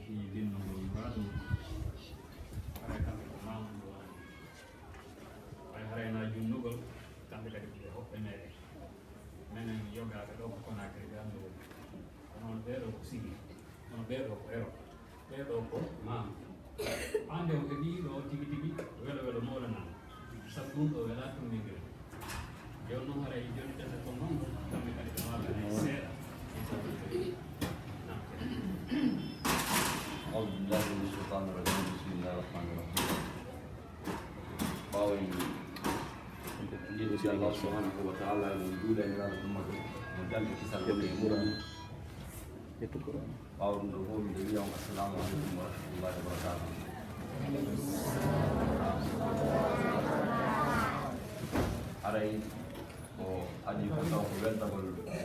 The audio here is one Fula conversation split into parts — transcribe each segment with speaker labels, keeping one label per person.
Speaker 1: في دين المراد kamɓe ko mamudu wani way harayna junnugol kamɓe kadi ɓe hoɓɓe meɗen minen yogaɓe ɗo ko Conakry ɓe andu woni onon ɓeɗo ko sigi onon ɓeɗo ko ero ɓeɗo ko maam hande o heeɓi ɗo tigi tigi welo welo molanama sabu ɗum ɗo wela tummindir joni noon haray joni ɗete ko noon kamɓe kadi ɓe wagana seeɗa
Speaker 2: أعوذ بالله من الشيطان الرجيم بسم الله الرحمن الرحيم باوي الله سبحانه وتعالى موجودة إلى الأمة مجال كسر الأمور باوي نقول اليوم السلام عليكم ورحمة الله وبركاته أري أو أدي فتاة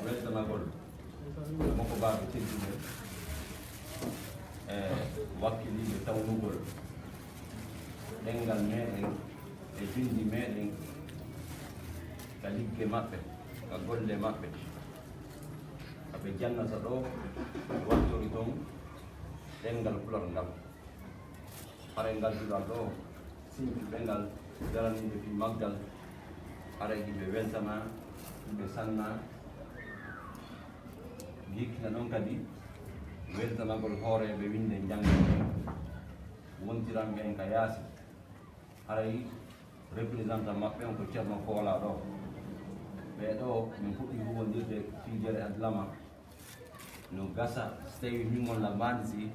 Speaker 2: weltanagol moko baaɓe teddine wakkiliɓe tawnugol ɗengal meɗen e bindi meɗen ka ligge maɓɓe ka golle maɓɓe aɓe jannata ɗo wattori toon ɗengal pulor ngal hare ngalduɗal ɗo simpiɓe ngal jaraniɓe fi maggal hara yimɓe weltana yimɓe sanna jikkina noon kadi weltanagol hooreɓe winde jangde wontiranɓe en ka yaasi haray représentant maɓɓe on ko ceerno Koola ɗo ɓeɗo min puɗɗi huwondirde fiijere adlama no gasa so tawi min walla mandi si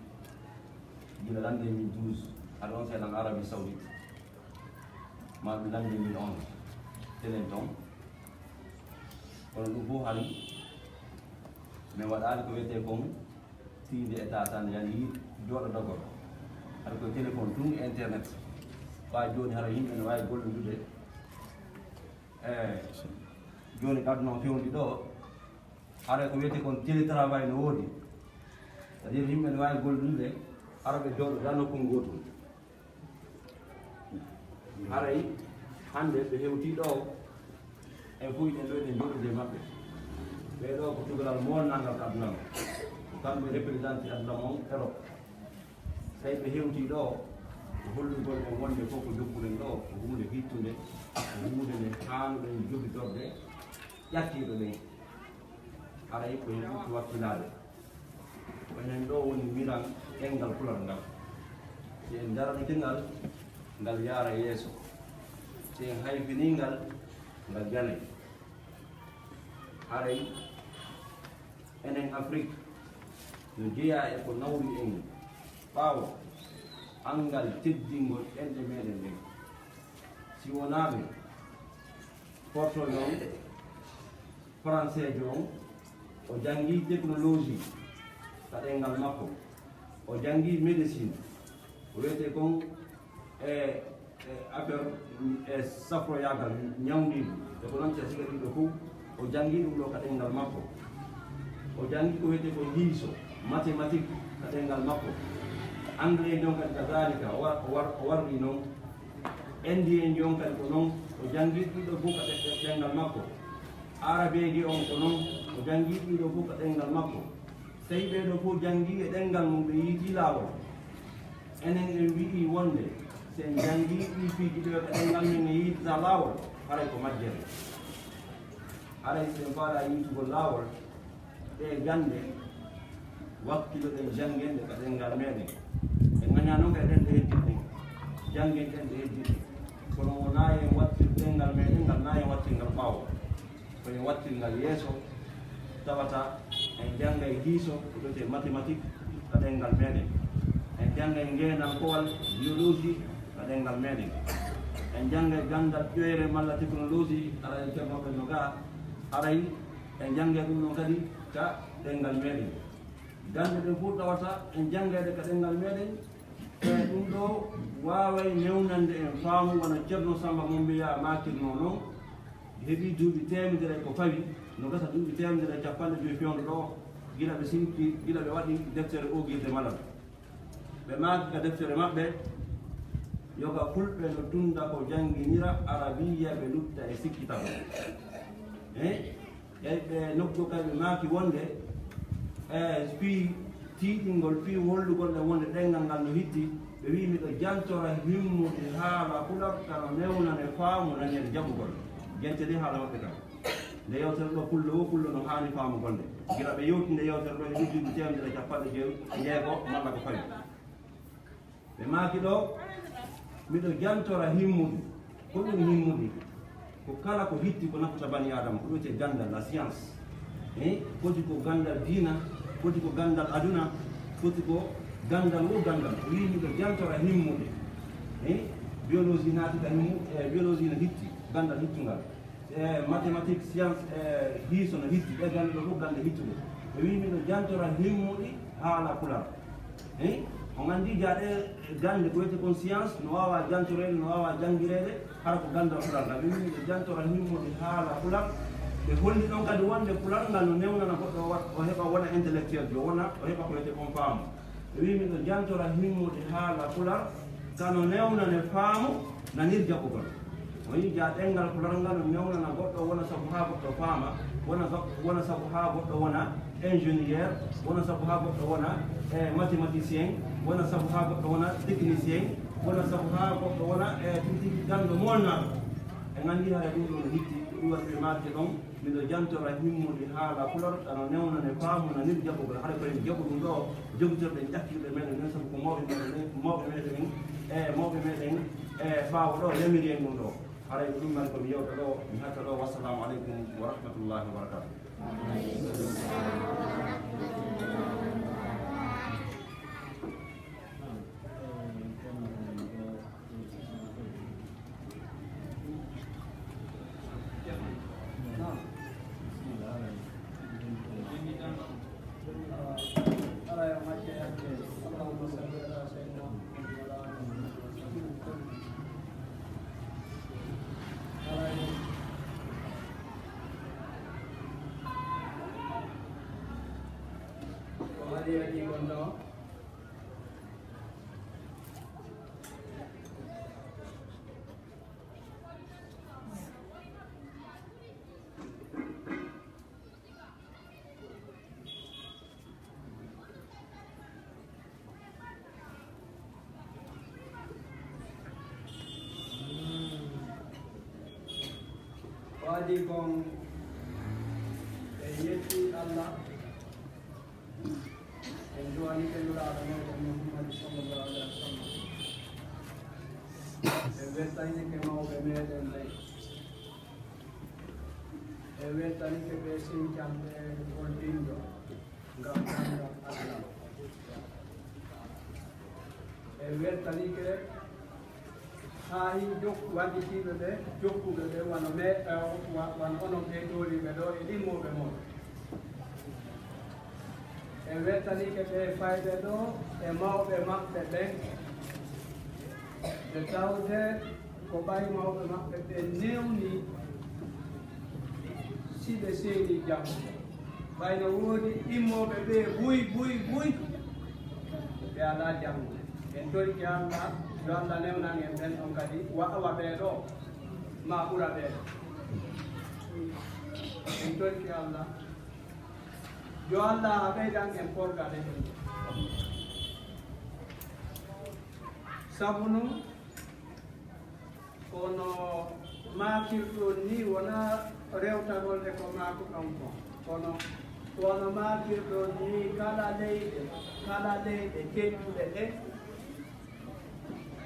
Speaker 2: gila lande 2012 haɗa on seeɗan Arabie Saoudite ma ɗum lande 2011 telen ton kono ɗum fof han min waɗali ko wiyete kon tiinde état tan yani jooɗo dogol haɗa koye téléphone tun internet ɓa joni hara yimɓe ne wawi golludude joni aduna fewndi ɗo haɗa ko wiyete kon télétravail no woodi c'est à dire yimɓe ne wawi golludude hara ɓe jooɗo tan nokku gotum haray hande ɓe hewti ɗo e fuyɗen ɗo eɗen jooɗude maɓɓe ɓeɗo ko tugalal molnagal aduna o kamɓe représenté aduna on Europe tawi ɓe hewti ɗo ko hollugol en wonde fof ko jokkuɗen ɗo ko hunde hittude ko hunde nde hanuɗen jogitorde ƴattiɗo ɗen haray ko hen ɓutti wakkilade ko enen ɗo woni miran ɗengal pulal ngal si en daranitingal ngal yaara yeeso si en hayfiningal ngal jane haray enen Afrique no jeeya e ko nawri en ɓaawo angal teddingol ɗenɗe meɗen ɗen si wonaɓe portojo on français jo on o jangi technologie ka ɗengal makko o jangi médecine o wiyete kon affaire e safroyagal ñawdiɗo e ko noon te siga ɗiɗo fof o jangi ɗum ɗo ka ɗengal makko o jangi ko wiyete ko hiiso mathématique ka ɗengal makko anglais jon kadi kadalika o warri noon indien jon kadi ko noon o jangi ɗiɗo fof ka ɗengal makko arabeji on ko noon o jangi ɗiɗo fof ka ɗengal makko tawi ɓeɗo fof jangi e ɗengal mum ɓe yiiti laawol enen en wi'i wonde sen jangi ɗi fiiji ɗo ka ɗengal men e yiitita laawol haray ko majjere haray sen mbaɗa yiitugol laawol ɗe gande wakkilo ɗen jangende ka ɗengal meɗen e gaña noon kay ɗen ɗe heddiɗen jangen ɗen ɗe heddiɗen kono wona en wattir ɗengal meɗen ngal na en wattirngal ɓaawo ko en wattirngal yeeso tawata en jangga e hiiso ko ɗote mathématique ka ɗengal meɗen en jangga e ngenankowal biologie ka ɗengal meɗen en jangga e gandal ƴoyre malla technologie ara en ceernoɓe no ga aray en jangge ɗum ɗon kadi ka ɗengal meɗen gande ɗen fof tawata en janggede ka ɗengal meɗen e ɗum ɗo waway newnande en faamu wona ceerno Samba mo mbiya makirno noon heeɓi duuɓi temedere ko fawi no gasa duuɓi temedere capanɗe joyi fewndo ɗo gila ɓe sinki gila ɓe waɗi deftere ogirde malal ɓe maaki ka deftere maɓɓe yoga fulɓe no tunda ko jangguinira arabiya ɓe lutta e sikkita ko ɓe nokku kay ɓe maaki wonde fi tiiɗingol fii hollugol e wonde ɗengal ngal no hitti ɓe wi miɗo jantora himmude haala kulal kano newnan e faamu nanede jaɓugol gente ɗi haala maɓɓe kam nde yewtere ɗo kullo o kullo no haani faamu golle gila ɓe yewtinde yewtere ɗo e ujjuɗi temedere capanɗe jeego malla ko fawi ɓe maaki ɗo miɗo jantora himmude ko ɗum himmude ko kala ko hitti ko nafata bani adama ko wiyete gandal la science foti ko gandal diina foti ko gandal aduna foti ko gandal wo gandal o wi miɗo jantora himmude biologie naatika biologie no hitti gandal hittungal mathématique science hiiso no hitti ɓe gande ɗo fof gande hittude ɓe wi miɗo jantora himmuɗi haala kulal on anndi jaaɗe gande ko wiyete kon science no wawa jantorede no wawa jangguirede hara ko gandal kulal ngal ɓe wi miɗo jantora himmuɗi haala kulal ɓe holli ɗon kadi wonde kulal ngal no newnana goɗɗo o heɓa wona intellectuel jo wona o heɓa ko wiyete kon faamu ɓe wi miɗo jantora himmude haala kulal kano newnane faamu nanir jaɓugol o wi ja ɗengal kulal ngal no newnana goɗɗo wona sabu ha goɗɗo faama wona sabu ha goɗɗo wona ingénieur wona sabu ha goɗɗo wona mathématicien wona sabu ha goɗɗo wona technicien wona sabu ha goɗɗo wona tigi ganndo molnaɗo e nganndi haya ɗum ɗo no hitti ɗum waɗi ɓe maake ɗon miɗo jantora himmude haala kulor ano newnane faamu nanir jaɓugol haɗa koyen jaɓu ɗum ɗo jogitorɗen ƴakkirɗe meɗen nen sabu ko mawɓe meɗen ɓaawo ɗo remiri en ɗum ɗo haray ɗum mari komi yewta ɗo mi hatta ɗo wassalamu aleykum wa rahmatullahi wa barakatuh
Speaker 3: waɗi kon e yetti Allah en jowani kenduraɗo meɗen Muhammad sallllahu alayhi wa sallam e weltanike mawɓe meɗen ɓey e weltanike ɓe sincamɓe on ɗinɗo ngam gandal Allah e weltanike haa hi waɗitiɓe ɓe jokkuɓe ɓe wano onon ɓeytoriɓe ɗo e ɗimmoɓe moon e weltanike ɓe fayɓe ɗo e mawɓe maɓɓe ɓen ɓe tawde ko ɓay mawɓe maɓɓe ɓe newni siɓe seeni jam ɓayno woodi ɗimmoɓe ɓe buy ɓe ala janngo en torki Allah yo Allah newnan en ɓen ɗon kadi waɗawa ɓeeɗo ma ɓura ɓeeɗo en torki Allah yo Allah ha ɓeydan en porgade ɗum sabu non kono makirɗon ni wona rewtanol e ko maako ɗon ko kono makirɗon ni kala leyɗe kedduɗe ɗe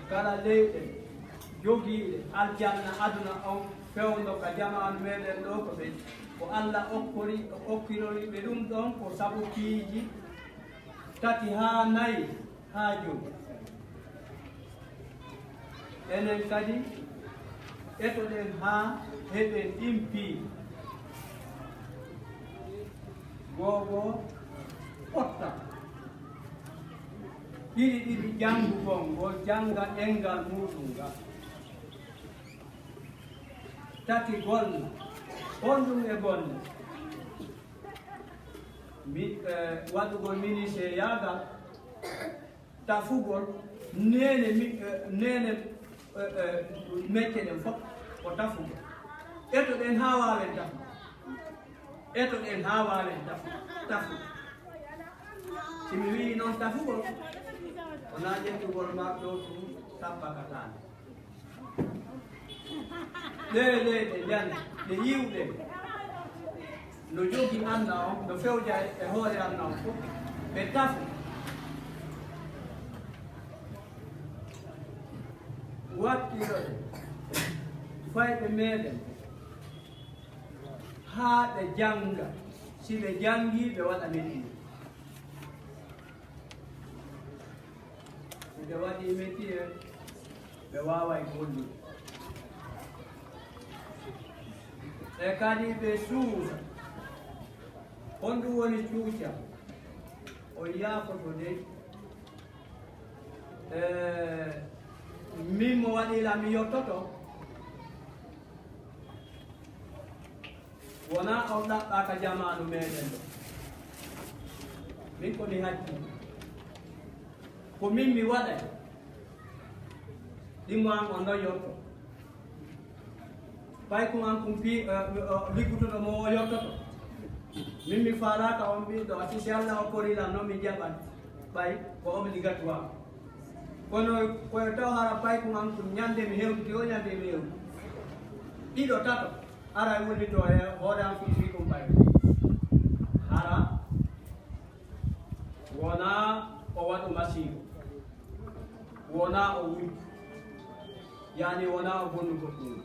Speaker 3: kala leyɗe jogiiɗe aljanna aduna on fewndo ka jamanu meɗen ɗo ko ɓe ko Allah okkiroriɓe ɗum ɗon ko sabu piiji tati haa nayi haa jogi enen kadi etoɗen haa heɓen ɗin piiji gogo ɓotta ɗiɗi janngu kon ngo jannga ɗengal muɗum ngal tati golla honɗum e golle waɗugol ministére yagal tafugol nene mecce ɗen fof ko tafugo etoɗen ha wawen tafu etoɗen ha wawen tafu simi wi non tafugol ona ƴettugol makɗo tum tabbakatane ɗe jande ɗe yiwɗe no jogi anna o no fewja e hoore anna o fof ɓe tafu wattiroɗe fayɓe meɗen haa ɓe janga si ɓe jangi ɓe waɗa métier si ɓe waɗi métier ɓe waway gollude e kadi ɓe suusa honɗum woni cuuca o yaafoto de min mo waɗila mi yottoto wona on ɗaɓɓaka jamanu meɗen ɗo min komi hacci ko min mi waɗay ɗimmo an on ɗo yotto ɓay ko an kum liggutoɗo mo o yottoto min mi falaka on ɓiɗɗo asisi Allah o korilan noon mi jaɓat ɓay ko omi ligatuwama kono koye taw hara ɓay ko an kum ñande mi hewtiti o ñande mi hewti ɗiɗo tato ara woni to e hoore am fifi ɗum ɓay hara wona o waɗu machine wona o wujju yani wona o bonnu goɗɗum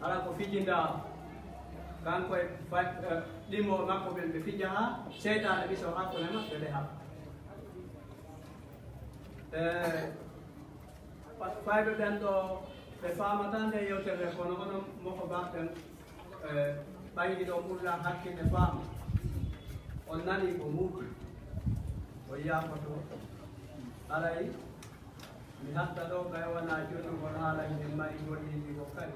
Speaker 3: ala ko fijinda kanko e ɗimmo makko ɓen ɓe fija ha seytane ɓiso hakkude maɓɓe ɓe haɓa fayɓe ɓen ɗo ɓe famata nde yewtere kono onon moko batten ɓaydi ɗo ɓurla hakkille faama on nani ko muuki o yafoto alay mi hatta ɗo kay wona jonnugol haalay min mari golliji ko kadi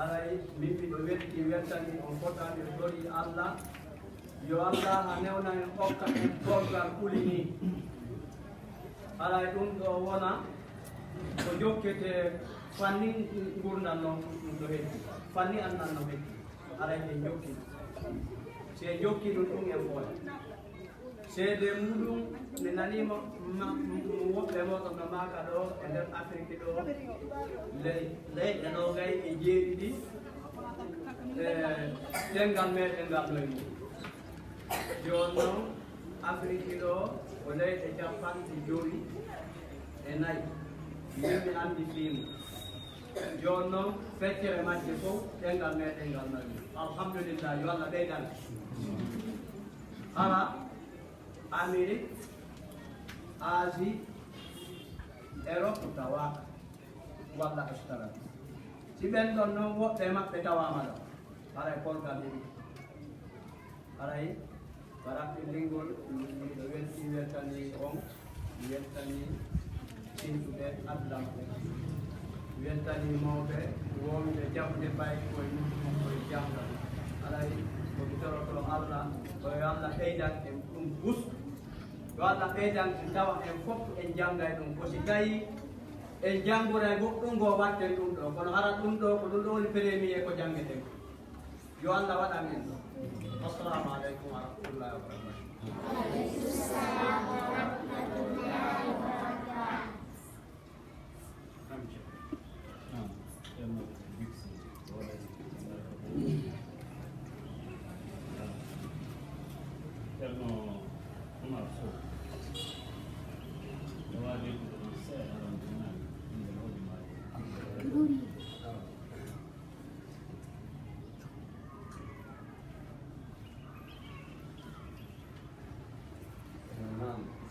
Speaker 3: alay min miɗo wetti wettani on fotani o dori Allah yo Allah ha newna en okka en gorgal ɓuli ni alay ɗum ɗo wona ko jokkete fanni gurdal noon ɗum ɗo heddi fanni annal no heddi alay en jokki si en jokki ɗum ɗum en fooya seede muɗum mi nanima woɓɓe moɗon no maka ɗo e nder Afrique ɗo leyɗe ɗo gay e jeeɗiɗi ɗengal meɗen ngal noye mum joni noon Afrique ɗo ko leyɗe capanɗe joyi e nayyi yimɓe andi fiimu joni noon feccere majje fof ɗengal meɗen ngal noye mum alhamdulillah yo Allah ɓeydan hala Amérique Asie Europe tawaka walla Australie si ɓen ɗon noon woɓɓe maɓɓe tawama ɗo haray kolgal ɗiɗi haray baraɓɓillingol miɗo welti weltani on mi weltani sintuɓe adlamɓe mi weltani mawɓe wonɓe jamde bay koye mum koye jamgal haray komi toroto Allah koye Allah ɓeydan en ɗum gus yo Allah ɓeydan en tawa en fof en janggay ɗum ko si tawi en jannguray goɗɗum ngo watten ɗum ɗo kono hara ɗum ɗo ko ɗum ɗo woni premier ko janngeten yo Allah waɗan en ɗo assalamu aleykum wa rahmatullahi wa barakatuh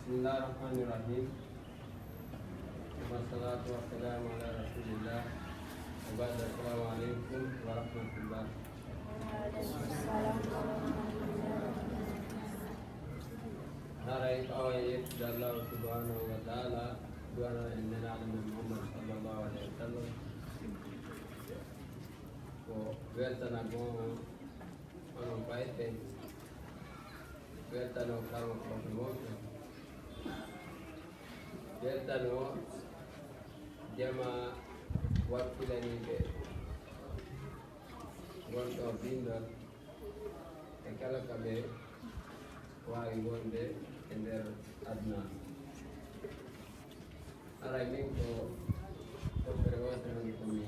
Speaker 4: Bismillahirrahmanirrahim. Wassalatu wassalamu ala rasulillah. Assalamualaikum warahmatullahi haray away Allah subhanahu wa ta'ala duwana inna Muhammad sallallahu alaihi wasallam ko weltana go on bayte weltano karo ko mo weltano jama wakkilaniɓe gonɗo bindol e kala kaɓe wawi wonde e nder aduna aray min ko toɓɓere wotere on komi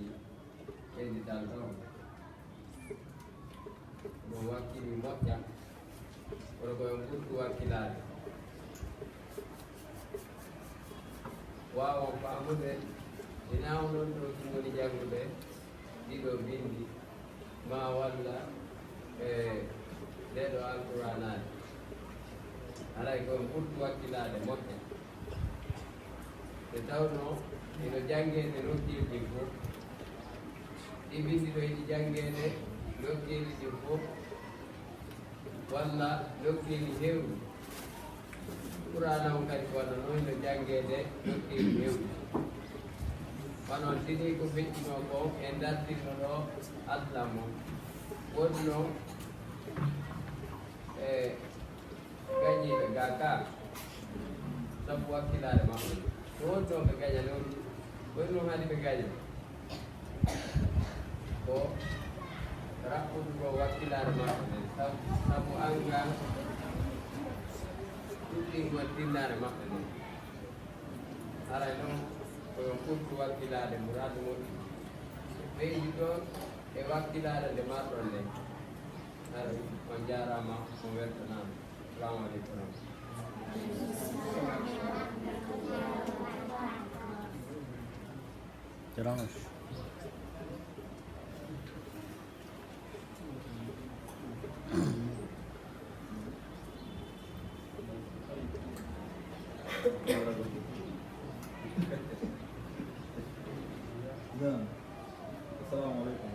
Speaker 4: ɓeydital ɗo mo wakkili moƴƴa kono koyon ɓurtu wakkilade wawan famude ina onon ɗo ɗumwoni janngude ɗiɗo bindi ma walla e ɗeɗo alquranaji alay koyon ɓurtu wakkilade moƴƴa nde tawno ino janngede nokkirɗi fof ɗi bindi ɗo yiɗi janngede nokkiiji ɗi fof walla nokkiiji hewɗi qur'ana on kadi walla noon no janngede nokkiiji hewɗi onon tini ko feƴƴino ko e dartinno ɗo adlam o wonno e gañiɓe ga ka sabu wakkilade maɓɓe so wonno ɓe gaña noon woni noon haade ɓe gaña ko raɓɓudugo wakkilade maɓɓe ɓe sabu anga ɗuɗɗingol tinnare maɓɓe ɗen aray noon koyon ɓurtu wakkilade muradu moƴƴi ɓeydi ɗon e wakkilade nde marɗon nde ara on jarama on weltanama salamu aleykum
Speaker 5: Cerramos.
Speaker 6: Assalamualaikum.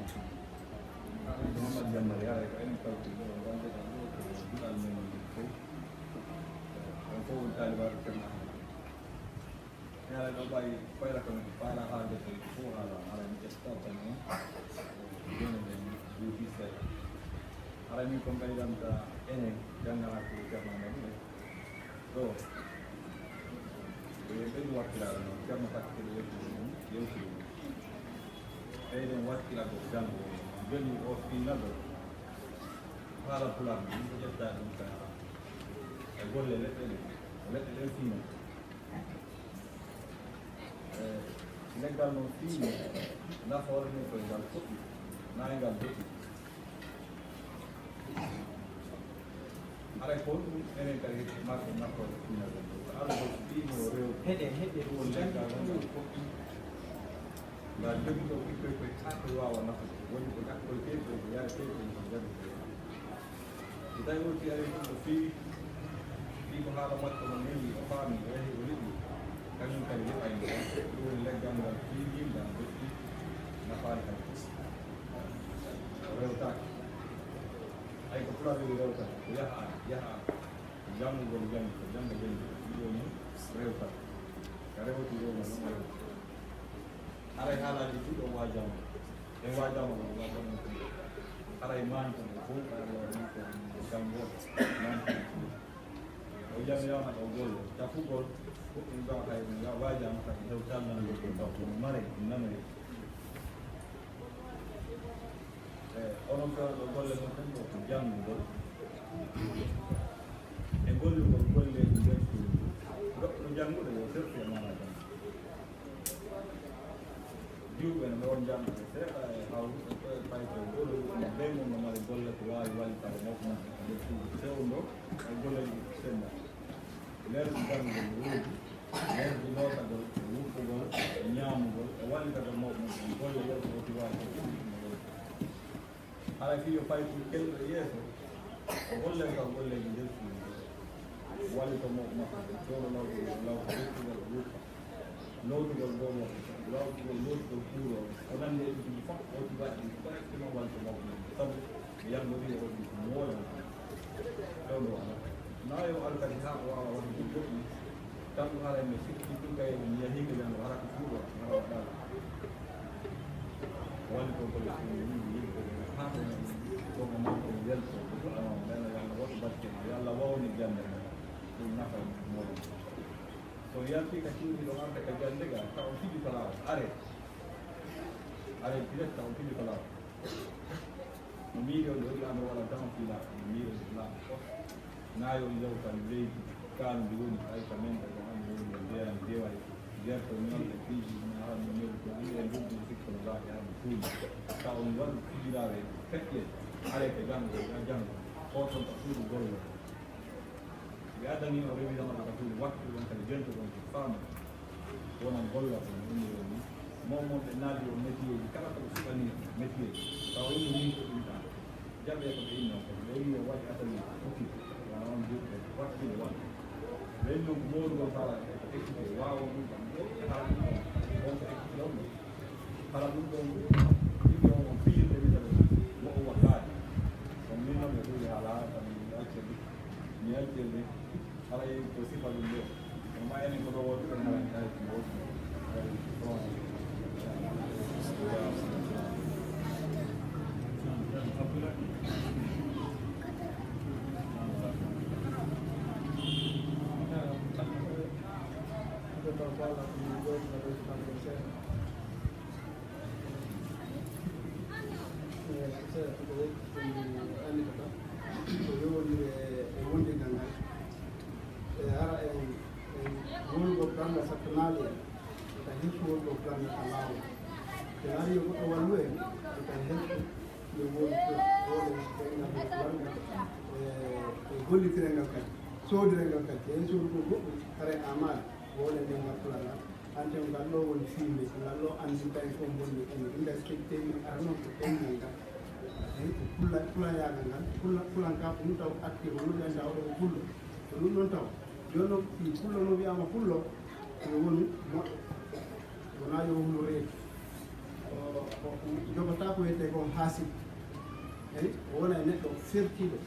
Speaker 6: Muhammad Jamal ya, ini kalau kita orang kita bukan mengitu. Kalau kita luar kena. Ya, kalau bayi, pada kalau pada hal itu, hal ini kita tahu ni. Ini duty set. Hari ini kembali dalam ini jangan aku jangan ini. So, ini waktu lalu, jangan tak kira itu. Eiden wakkila ko jango joni o finnaɗo haala pulaar ɗum ko ƴetta ɗum ka e golle leɗɗe ɗen fiino leggal noon fiino nafoore ni koye ngal fuɗɗi nayi ngal dotti aray ko ɗum enen kadi marko nafoore fiinaɗen ɗo ko algo fiino rew heɗe ɗo leggal ngal fuɗɗi nda jogi ɗo ɓikkoy koye tako wawa nafude woni ko ɗakkoye keeɗo ko yaha keeɗo ko jaɓi so tawi wonti ari ɗum ɗo feewi fi ko haala makko no newi o faami o yahi o liɗi kañum kadi liɓayno ɗum woni leggal ngal fiiwingal dotti nafaani kadi o rewtaki ay ko pulaar wi rewtata ko yaha janngugol jangi ko jannga jangi ɗiɗo ni rewtata ka rewti rewna noon o rewta aray haalaji ɗiɗo wajama e wajama ko wajama ko aray mantan ko fof ko jangoɗo mantan o jamiyama ɗo golle cafugol ɗum gawa hay ga wajama kadi hew tallanago ko taw kono mare namre e onon kawa ɗo golle mon tan ɗo ko janngugol e gollugol golleji nder suudu goɗɗo jannguɗo yo serti e mana jam juuɓe no ɗon jamɗe seeɗa e hawru fayto golo ɓe mum no mari golle ko wawi wallitade mawko mum nder suudu sewndo e golleji senda lerdi janngol ruuji lerdi lootagol e wurtugol e ñaamugol e wallitagol mawko mum golle yeeso oti wawi ko haɗa fiyo fayto kelɗo yeeso o golle taw golleji nder suudu wallito mawko makko sowno lawtugol lawko wurtugol e wurta lowtugol gomo lawtugol lowtugol kuuro o nande e ɗum fof oti waɗi correctement walto mawko mum sabu yangori o ɗum ko mooyo ɗowno ala nayo al kadi ha o wawa waɗi ɗum goɗɗi tan ɗum haala mi sikki ɗum kay mi yahiɓe jango hara ko kuuro hara waɗala wallito golle yimɓe ha ɗomo makko o welto ko ɗuɗɗama ɓena yo allah waɗu batte ma yo allah wawni jande ma ɗum nafa mooyo so yalti ka cuuɗi ɗo arde ka jande ga taw fiɗi ko laawa are direct taw fiɗi ko laawa no miiɗi on ɗo waɗi ando waɗa dama fi laawa no miiɗi laawa fof nayo yewtan leydi kan duguni ay kamen da an woni da ya dewa ya to non da fiji na ha ne ko an ya dubu sikko da ya mu ta on wan fijirare fekke ale ke gan da gan ko to su gollo ya dani o rewi dama ka tu waktu on kan jento on fama wona golla ko ni ni momo de nadi o métier kala ko sukani métier taw ni ko dum ta jabe ko inno ko rewi o wadi atali okki wala on du ko waktu de wala rewi ko modu ko fala e ko waawo dum tan kala ko on ko e ko kala dum ko ni on fiir de vida mo o wakati ko min no do hala tan ni alcelde ala yi ko sifa dum do ma ene ko do wodo ko mala tay ko
Speaker 5: gollitirngal kadi soodirangal kadi en soodi ko goɗɗum hare amal wole nde ngappulanga hante ngal ɗo woni filme ngal ɗo andi tawi fof bonni ene inde ketteni ara noon ko ɗemgal ngal ko pulayagal ngal pulanka ko ɗum taw acti ko ɗum anda oɗo ko pullo ko ɗum ɗon taw joni noon ɗi pullo no wiyama pullo ene woni moɗɗo wona yo hulo reedu jogota ko wiyete ko haasib eyi o wona e neɗɗo fertiɗo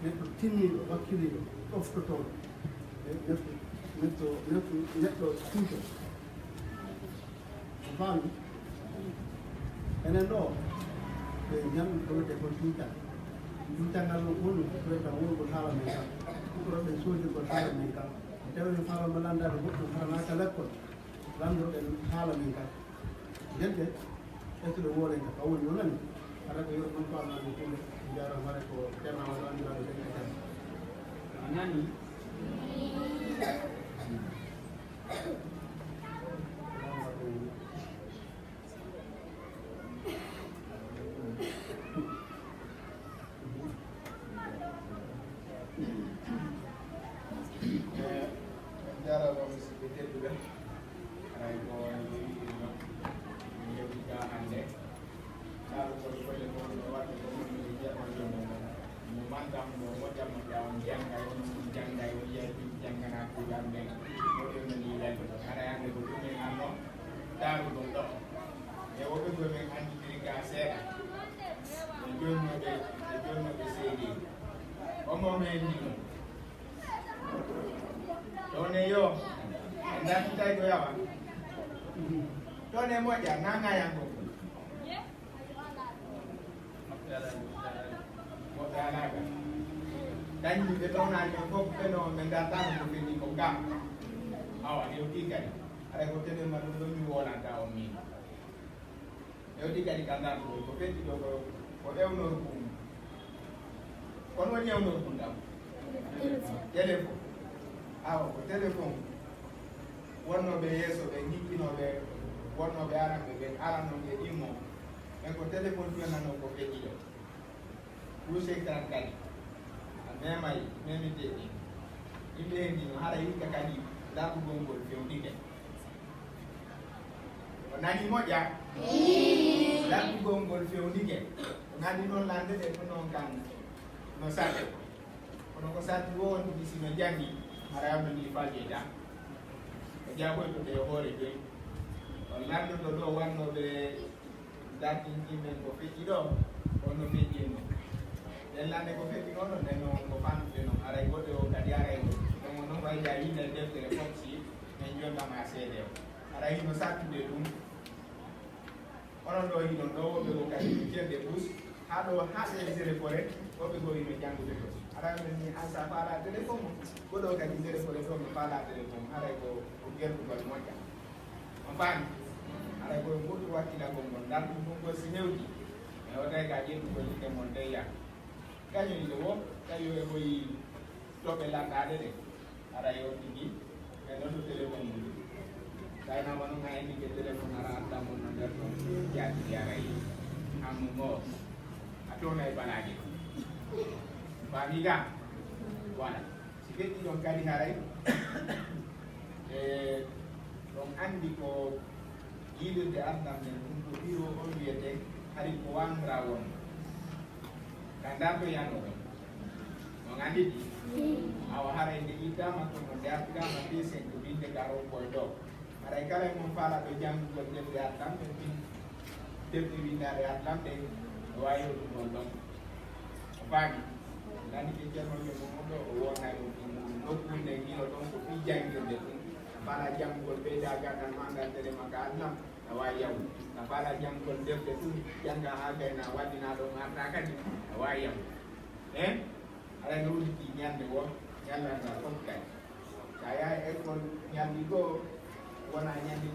Speaker 5: neɗɗo tinniɗo wakkiliɗo ɗoftotoɗo neɗɗo tuuto o faami enen ɗo ɓe jamɗi ko wiyete kon tuutal tuutalngal no honɗum wiyata wongol haala men kam ɗuɗɗoroɓe soodirgol haala men kam tawni faalama landade goɗɗum haranaka lekkol landoɗen haala men kam jelde ƴettuɗo wolen ka kawoni o nani ara ko yo ɗon faamani kulle jaram hare ko tema wala andiraɗo ɓe tan
Speaker 3: nani
Speaker 7: jarama musidɓe tedduɓe ay ko wiino jewɗiga hande ɗaɗotoɗo golle moon no wadde ko moni jeeɓojo mo mandam mo moƴƴammo ƴawan janggay on janggay on yeeyi janggana kuugal men moɗonnoni lelɗo hara hande ko ɗumen anno daaru ɗum ɗo e woɓɓe koye men andidiri ga seeɗa e jonnoɓe seedi omomen ni ɗum ɗone yo e dartitay ko yawa ɗone moƴƴa nangayanko moƴƴanaga dañi ɓe ɗownani men fof ɓeno ɓe dartano ko feni ko ga awa hewti kadi aɗa ko tenema ɗum ɗo mi wolanta o min hewti kadi ka darto ko fetti ɗo ko ewnor kum kono woni ewnor kum ɗam téléphone awa ko téléphone wonnoɓe yeeso ɓe jippinoɓe wonnoɓe aranɓe ɓe arannoɓe ɗimmo mais ko téléphone fiyonano ko feƴƴi ɗo ɓuusektan kadi a memay memiteɗi yimɓe hendino haɗa hikka kadi dartugol ngol fewndike o nani moƴƴa dartugol ngol fewndike o nani noon lande ɗe ko noon kan no sate kono ko sati wo wontuɗi sino jangi ara yamnoni fajeta o jaɓoytoɗe e hoore joyi on landuɗo ɗo wannoɓe dartintimen ko feƴƴi ɗo onno feƴƴinno nden lande ko feƴƴi ɗo ɗon nden noon ko famɗude noon aray goɗɗo o kadi aray ɗomo noon wayja yinde deftere fof si min jondama seede o ara hino sattude ɗum onon ɗo hiɗon ɗo woɓɓe ko kadi jerde bus ha ɗo ha ɓeydere fore woɓɓe ko hino janngude to araɓe ni an sa faala téléphone goɗo kadi ndere fore ɗo mi faala téléphone haray ko gertugol moƴƴa on faami aray koye goɗɗo wakkilagol ngol darɗum ɗum gol si hewti e o tawi ka ƴettugol inde mon nde yaa kañum ide wo tawi e koye toɓe lanɗaɗe ɗe ara yo tigi e non to téléphone mo kay na manu ngay ni ke téléphone ara anda mo na der to ya ti ara yi amu mo atona e balaji ba mi ga wala siketi don kadi haray donc andi ko yilirde ardam nen ɗum ko biro on wiyete hari ko wangra won ganda to yano ɗon no gandidi awa haray nde ittama to mo dartigama pesen ko binde garo koye ɗo haray kala mon faala ɗo janggugol defde ardam ɓe bin defde windare ardam ɗe wawi ɗum ɗon ɗon o faami nani ke ceernoɓe momoɗo o wonay nokkunde gilo ɗon ko fi janggirde ɗum bala janggol ɓeyda gandal mangal maka annam a wawi yaw a bala janggol defde ɗum jangga ha gayna waɗina ɗo arta kadi a wawi yaw en aɗa no wudditi ñande wo ñallanda fof kay sa yaha école ñandi goo wona ñandi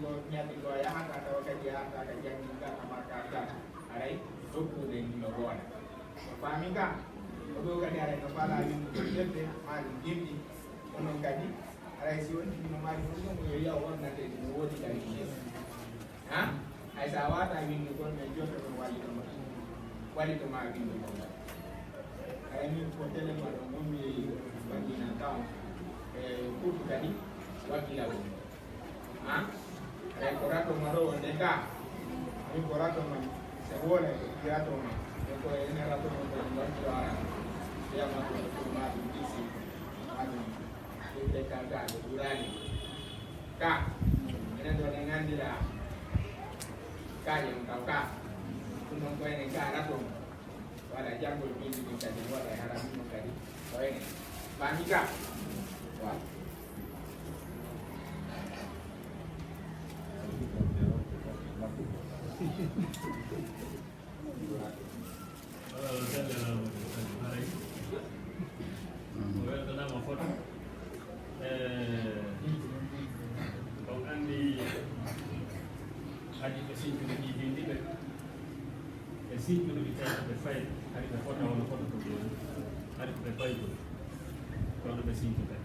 Speaker 7: go yahata tawa kadi yahata ka jangginga amarka ga aray dokkude gilo woona o faami ka o ɗo kadi aray no fala windugo defde maɗum dimɗi onon kadi aray si woni no mari ɗum yo yaw wonnate no woodi kadi yeeso ha hay sa wata windu gon men jotta ɗon wallitoma windu gon aray min ko téléma ɗo gommi waɗina taw e ɓurtu kadi wakkila ɗum ha aray ko ratoma ɗo wonde ka min ko ratoma se wone ratoma e ko ene ratoma ko wakkilo ara wiyama ko ɗuma ɗum disi maɗum ɗumde kalkaɗo ɓurani ka enen ɗo ne gandira kaje on taw ka ɗum noon koyene ka ratoma waɗa janggol bindi ɗin kadi waɗa e haram ɗum kadi koyene fami ka wala
Speaker 1: weltanama foto on andi haji ɓe siñtude ɗi bindi ɓe ɓe siñtude ɗi tawi ɓe fayi haɗi ɓe fota wona foto to joni haɗi ɓe faygol kono ɓe siñtude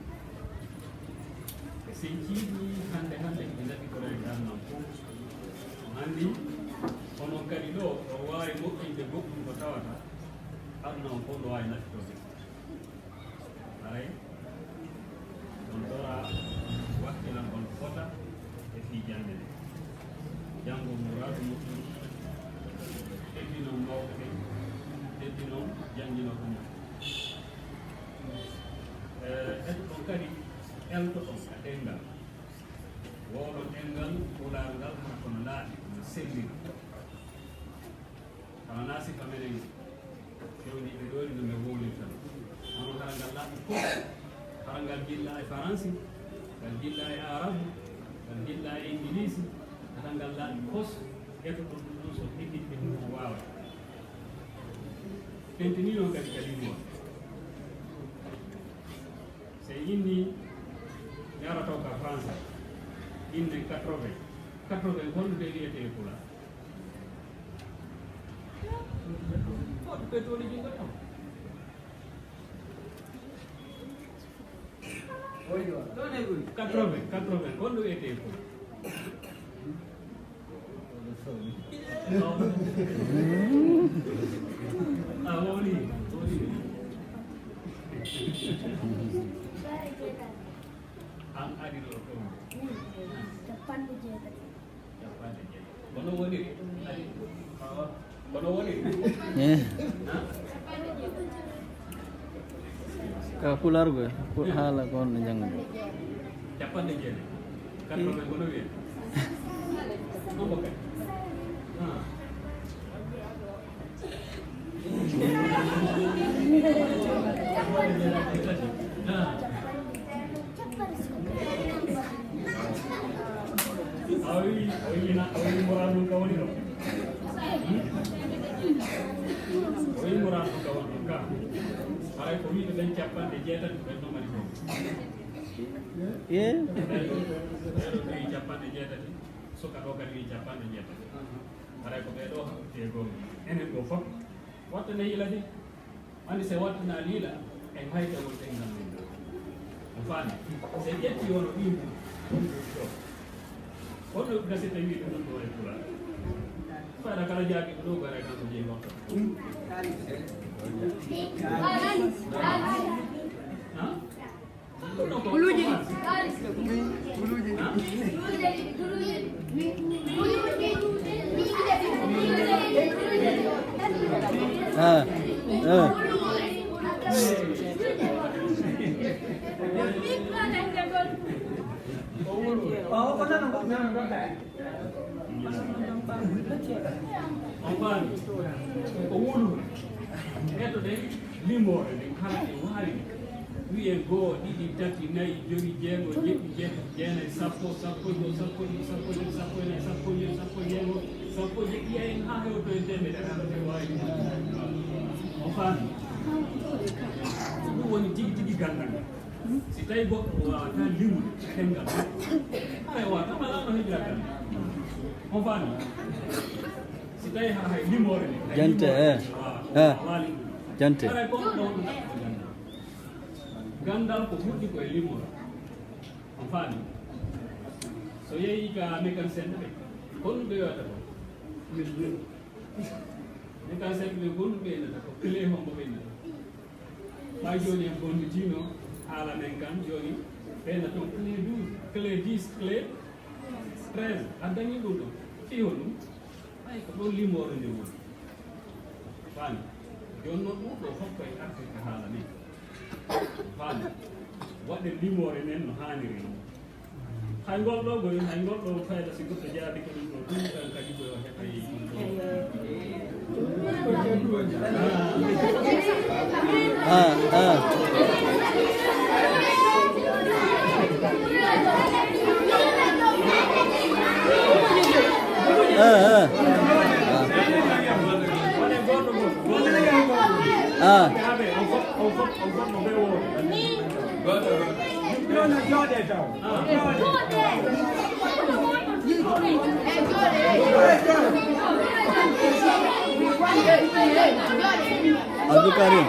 Speaker 1: ɓe siñtiɗi hande ɓe daɗi ko rewi ɗannam fof on andi onon kadi ɗo o wawi moƴƴinde goɗɗum ko tawata aduna on fof no wawi naftitode aray on dora wakkilan on fota e fi jande nde janngo muradu moƴƴum heddinon mawɓe ɓe heddinon janngino ko mum eto ɗon kadi elto ɗon ka ɗengal wowɗo ɗengal ɓulal ngal ha kono laaɓi no selliri tawa na sika menen fewniɓe ɗori no ɓe wowlirta ɗum hono kala ngal laaɓi fof kala ngal jilla e français ngal jilla e arabe ngal jilla e english kala ngal laaɓi fos eto ɗon ɗum ɗon so heɗiɓe ɗum ko wawata pentini noon kadi kalimi on so inni yara taw ka français inde 80 hollude wiyete e pula oɗo ɓetoli jingo tam ɗon e ɓuri 80 hollu wiyete e pula a woni an ari ɗo ɗon
Speaker 8: Capanɗe jeetati.
Speaker 1: Bono woniri ari bono woniri
Speaker 9: ka pulargo haala ko on janggo
Speaker 1: capanɗe jeetati 80 bono wiye ɗum kay Awi muradu kawani do. Awi muradu kawani ka. Aray ko wi ben capande jeetati ben no mari ko. Wi capande jeetati suka do kadi wi capande jeetati. Aray ko be do te go. Enen go fop watta ne yiladi. Andi se watta na lila en hayta wol tengal min. fani se ƴetti wono ɗin honno gasete wi ɗum ɗon ɗo e pula faɗa kala jaabi ɗo gara kan ko jeyi waktu Guluji. wiye goo ɗiɗi tati nayi joyi jeego jeɗɗi jeeto jeenayi sappo sappo ɗo sappo ɗiɗi sappo ɗiɗi sappo e nayi sappo joyi sappo jeego sappo jeɗɗi yahen ha hewto e temedere aɗa wawi o faami ɗum woni tigi tigi gandal si tawi goɗɗo o wawata limude temgal hay wata malano heɓira gandal on faami si tawi ha hay limore nde
Speaker 9: jante
Speaker 1: waali
Speaker 9: jante
Speaker 1: aray gonɗo ɗon ɗum gandal ko ɓurɗi koye limora on faami so yeeyi ka mécanicien ɓe honɗum ɓe wiyata ko mécanicien ɓe honɗum ɓe innata ko clé hombo ɓe innata ɓay joni en bonditino haala men kan joni ɓeyna toon clé 12 clé 10 clé 13 a dañi ɗum ɗon fi honɗum ay ko ɗon limore nde woni faami joni noon ɗum ɗo fof koye artirta haala men faami waɗe limore men no haniri noon hay golɗo goy hay golɗo fayda si goɗɗo jaadi ko ɗum ɗo ɗum ɗan kadi koyo heɓay
Speaker 9: Abdul Karim.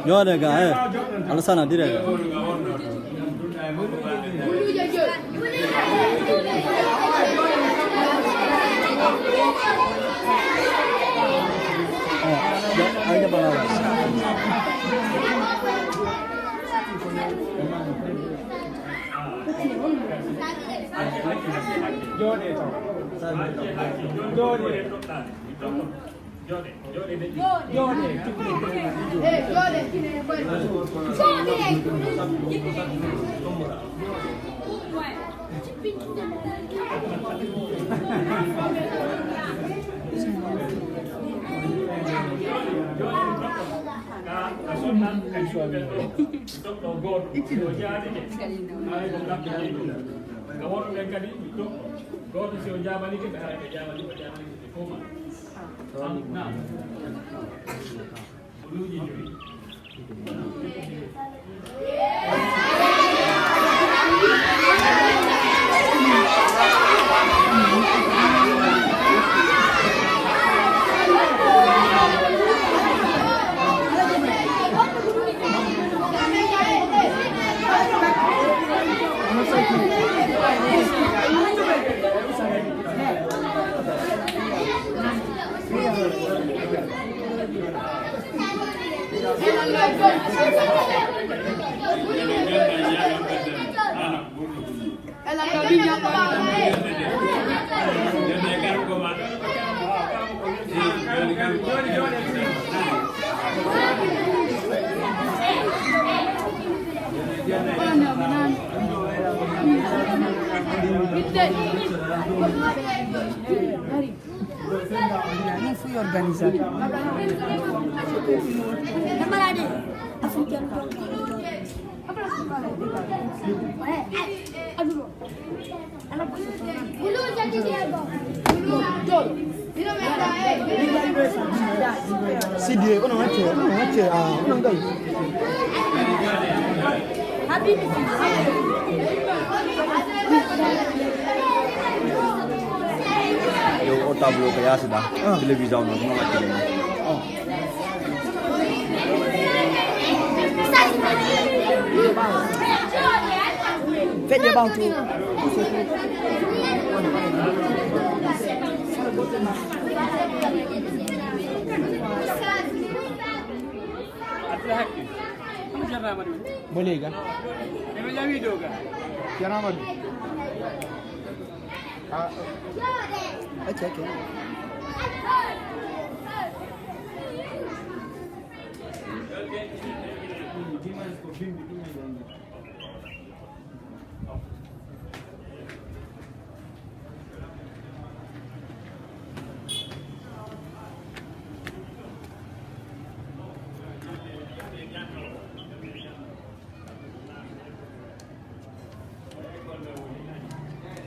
Speaker 9: Jode ga alasana dire aja bana
Speaker 6: jode to jode
Speaker 1: goto si o jabanike ɓe haray ɓe jabanike fof ma nam buluji joyi
Speaker 10: Non fui organizzato.
Speaker 5: Sidi, ono ngache, ono ngache, ono ngai.
Speaker 9: Yo tablo kaya sida. Television no kuma makile. Faites des bancs tout.
Speaker 3: Boleh kan? Memang jadi video kan? Jangan apa?
Speaker 9: Okay.
Speaker 6: Gimana kau bimbing